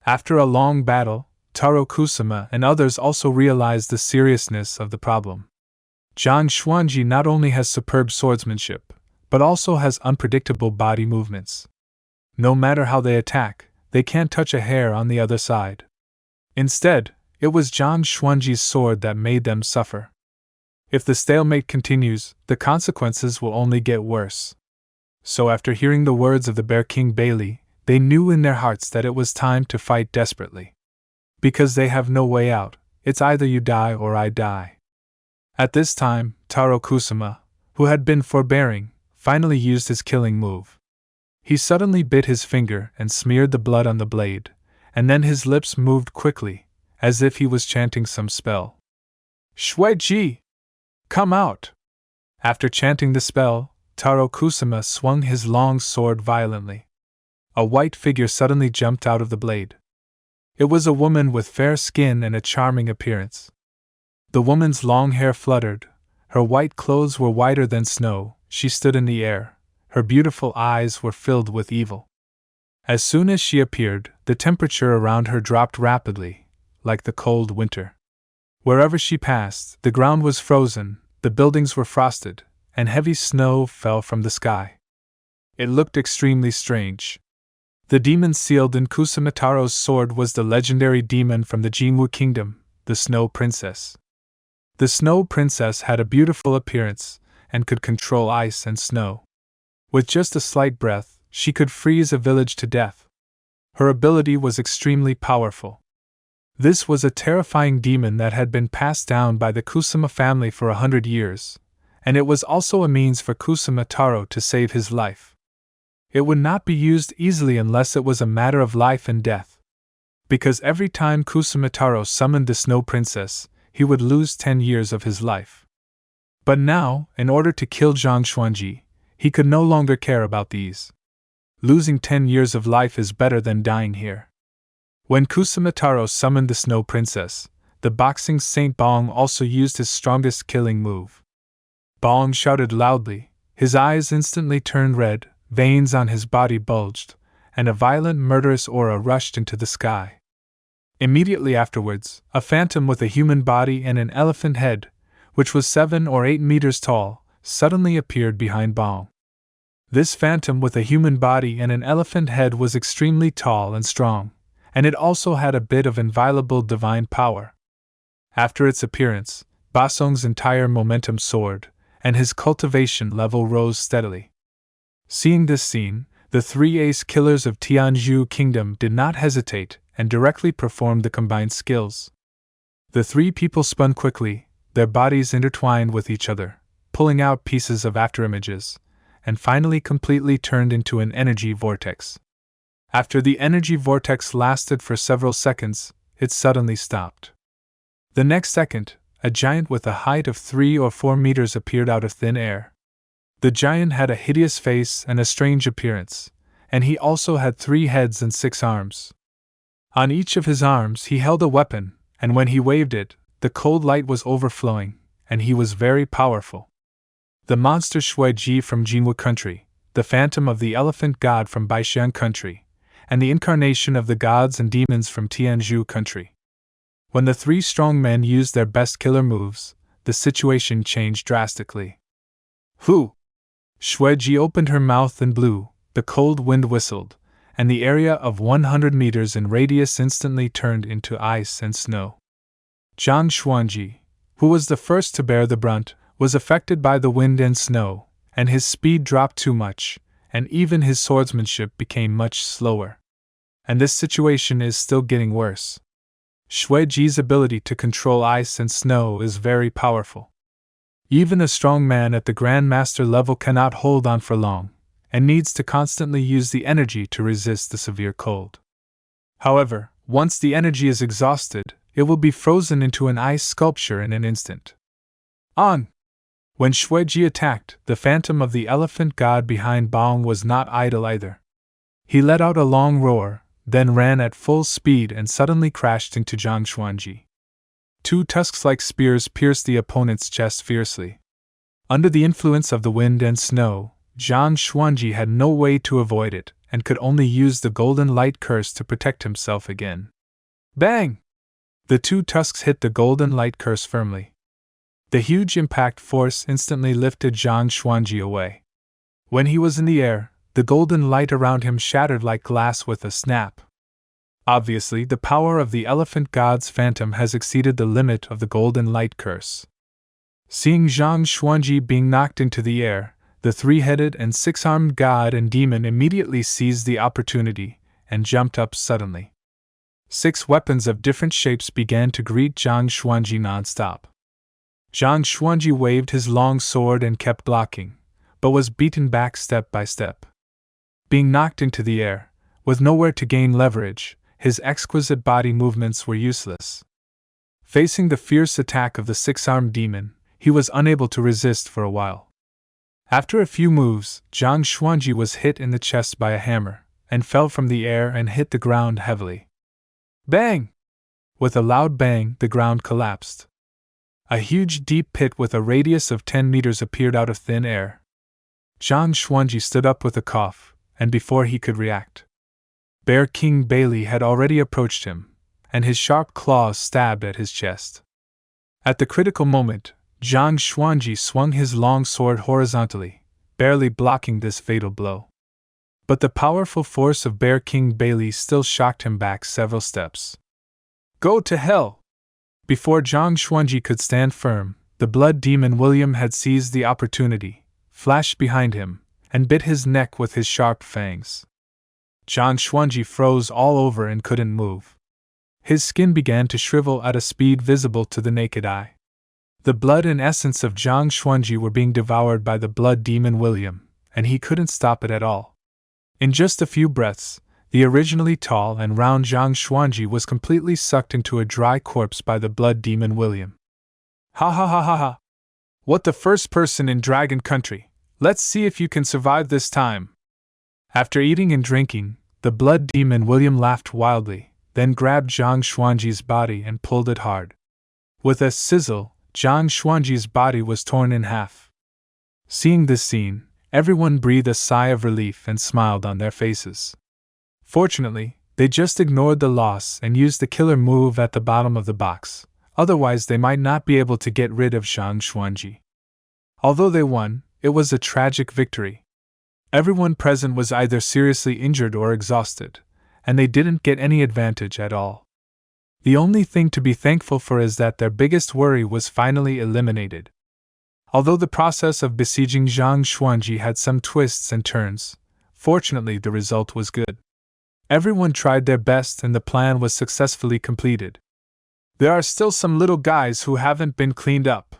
After a long battle, Taro Kusama and others also realized the seriousness of the problem. Zhang Xuanji not only has superb swordsmanship, but also has unpredictable body movements. No matter how they attack, they can't touch a hair on the other side. Instead, it was Zhang Xuanji's sword that made them suffer. If the stalemate continues, the consequences will only get worse. So after hearing the words of the Bear King Bailey, they knew in their hearts that it was time to fight desperately. Because they have no way out, it's either you die or I die. At this time, Taro Kusama, who had been forbearing, finally used his killing move. He suddenly bit his finger and smeared the blood on the blade, and then his lips moved quickly, as if he was chanting some spell. Xuanji! Come out! After chanting the spell, Taro Kusama swung his long sword violently. A white figure suddenly jumped out of the blade. It was a woman with fair skin and a charming appearance. The woman's long hair fluttered, her white clothes were whiter than snow, she stood in the air, her beautiful eyes were filled with evil. As soon as she appeared, the temperature around her dropped rapidly, like the cold winter. Wherever she passed, the ground was frozen, the buildings were frosted, and heavy snow fell from the sky. It looked extremely strange. The demon sealed in Kusama Taro's sword was the legendary demon from the Jinwu Kingdom, the Snow Princess. The Snow Princess had a beautiful appearance, and could control ice and snow. With just a slight breath, she could freeze a village to death. Her ability was extremely powerful. This was a terrifying demon that had been passed down by the Kusama family for 100 years, and it was also a means for Kusama Taro to save his life. It would not be used easily unless it was a matter of life and death. Because every time Kusama Taro summoned the Snow Princess, he would lose 10 years of his life. But now, in order to kill Zhang Xuanji, he could no longer care about these. Losing 10 years of life is better than dying here. When Kusama Taro summoned the Snow Princess, the boxing Saint Bong also used his strongest killing move. Bong shouted loudly, his eyes instantly turned red, veins on his body bulged, and a violent murderous aura rushed into the sky. Immediately afterwards, a phantom with a human body and an elephant head, which was 7 or 8 meters tall, suddenly appeared behind Bong. This phantom with a human body and an elephant head was extremely tall and strong, and it also had a bit of inviolable divine power. After its appearance, Basong's entire momentum soared, and his cultivation level rose steadily. Seeing this scene, the 3 ace killers of Tianzhu Kingdom did not hesitate and directly performed the combined skills. The 3 people spun quickly, their bodies intertwined with each other, pulling out pieces of afterimages, and finally completely turned into an energy vortex. After the energy vortex lasted for several seconds, it suddenly stopped. The next second, a giant with a height of 3 or 4 meters appeared out of thin air. The giant had a hideous face and a strange appearance, and he also had 3 heads and 6 arms. On each of his arms he held a weapon, and when he waved it, the cold light was overflowing, and he was very powerful. The monster Xuanji from Jinwu country, the phantom of the elephant god from Baixiang country, and the incarnation of the gods and demons from Tianzhu country. When the 3 strong men used their best killer moves, the situation changed drastically. Hu! Xuanji opened her mouth and blew, the cold wind whistled, and the area of 100 meters in radius instantly turned into ice and snow. Zhang Xuanji, who was the first to bear the brunt, was affected by the wind and snow, and his speed dropped too much, and even his swordsmanship became much slower. And this situation is still getting worse. Xuanji's ability to control ice and snow is very powerful. Even a strong man at the Grand Master level cannot hold on for long, and needs to constantly use the energy to resist the severe cold. However, once the energy is exhausted, it will be frozen into an ice sculpture in an instant. On! When Xuanji attacked, the phantom of the elephant god behind Bong was not idle either. He let out a long roar, then ran at full speed and suddenly crashed into Zhang Xuanji. 2 tusks like spears pierced the opponent's chest fiercely. Under the influence of the wind and snow, Zhang Xuanji had no way to avoid it, and could only use the golden light curse to protect himself again. Bang! The two tusks hit the golden light curse firmly. The huge impact force instantly lifted Zhang Xuanji away. When he was in the air, the golden light around him shattered like glass with a snap. Obviously, the power of the elephant god's phantom has exceeded the limit of the golden light curse. Seeing Zhang Xuanji being knocked into the air, the three-headed and six-armed god and demon immediately seized the opportunity and jumped up suddenly. 6 weapons of different shapes began to greet Zhang Xuanji non-stop. Zhang Xuanji waved his long sword and kept blocking, but was beaten back step by step. Being knocked into the air, with nowhere to gain leverage, his exquisite body movements were useless. Facing the fierce attack of the six-armed demon, he was unable to resist for a while. After a few moves, Zhang Xuanji was hit in the chest by a hammer, and fell from the air and hit the ground heavily. Bang! With a loud bang, the ground collapsed. A huge deep pit with a radius of 10 meters appeared out of thin air. Zhang Xuanji stood up with a cough, and before he could react, Bear King Bailey had already approached him, and his sharp claws stabbed at his chest. At the critical moment, Zhang Xuanji swung his long sword horizontally, barely blocking this fatal blow. But the powerful force of Bear King Bailey still shocked him back several steps. Go to hell! Before Zhang Xuanji could stand firm, the blood demon William had seized the opportunity, flashed behind him, and bit his neck with his sharp fangs. Zhang Xuanji froze all over and couldn't move. His skin began to shrivel at a speed visible to the naked eye. The blood and essence of Zhang Xuanji were being devoured by the blood demon William, and he couldn't stop it at all. In just a few breaths, the originally tall and round Zhang Xuanji was completely sucked into a dry corpse by the blood demon William. Ha ha ha ha ha! What, the first person in Dragon Country? Let's see if you can survive this time! After eating and drinking, the blood demon William laughed wildly, then grabbed Zhang Xuanji's body and pulled it hard. With a sizzle, Zhang Xuanji's body was torn in half. Seeing this scene, everyone breathed a sigh of relief and smiled on their faces. Fortunately, they just ignored the loss and used the killer move at the bottom of the box, otherwise they might not be able to get rid of Zhang Xuanji. Although they won, it was a tragic victory. Everyone present was either seriously injured or exhausted, and they didn't get any advantage at all. The only thing to be thankful for is that their biggest worry was finally eliminated. Although the process of besieging Zhang Xuanji had some twists and turns, fortunately the result was good. Everyone tried their best and the plan was successfully completed. There are still some little guys who haven't been cleaned up.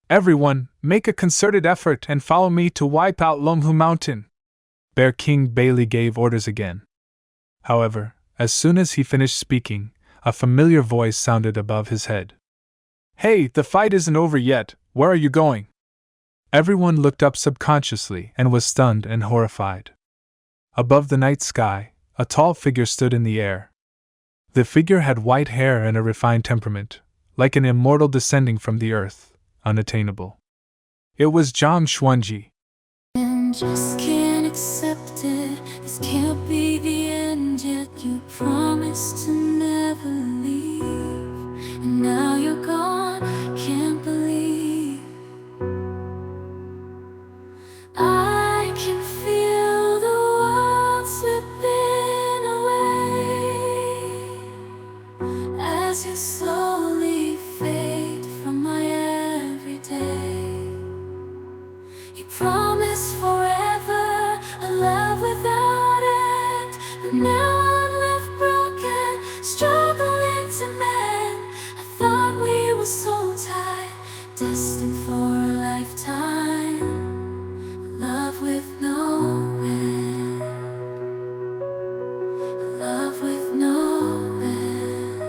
Everyone, make a concerted effort and follow me to wipe out Longhu Mountain. Bear King Bailey gave orders again. However, as soon as he finished speaking, a familiar voice sounded above his head. Hey, the fight isn't over yet, where are you going? Everyone looked up subconsciously and was stunned and horrified. Above the night sky, a tall figure stood in the air. The figure had white hair and a refined temperament, like an immortal descending from the earth, unattainable. It was Zhang Xuanji. And just can't accept it. This can't be the end yet. You promised to never leave, and now you're gone. Can't believe I can feel the world slipping away as you slowly fade from my everyday. You promised forever a love without end, but now I'm left broken, struggling to mend. I thought we were so tied, destined for a lifetime, love with no end, love with no end.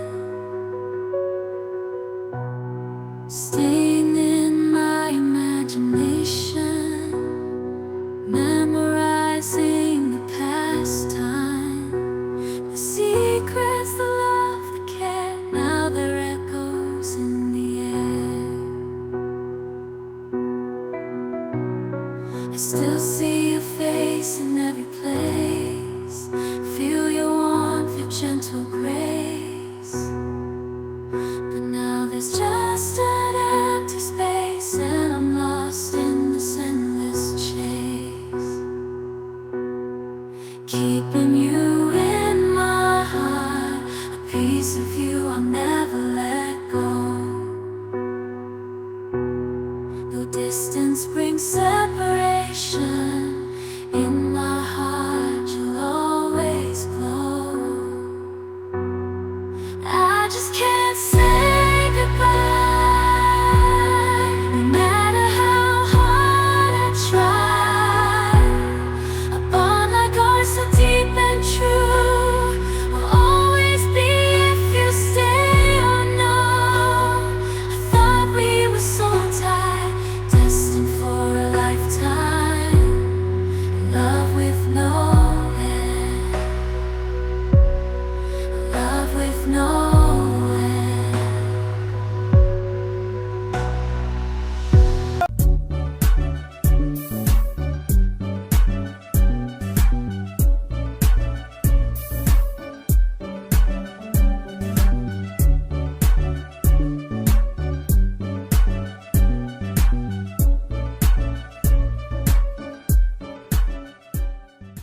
No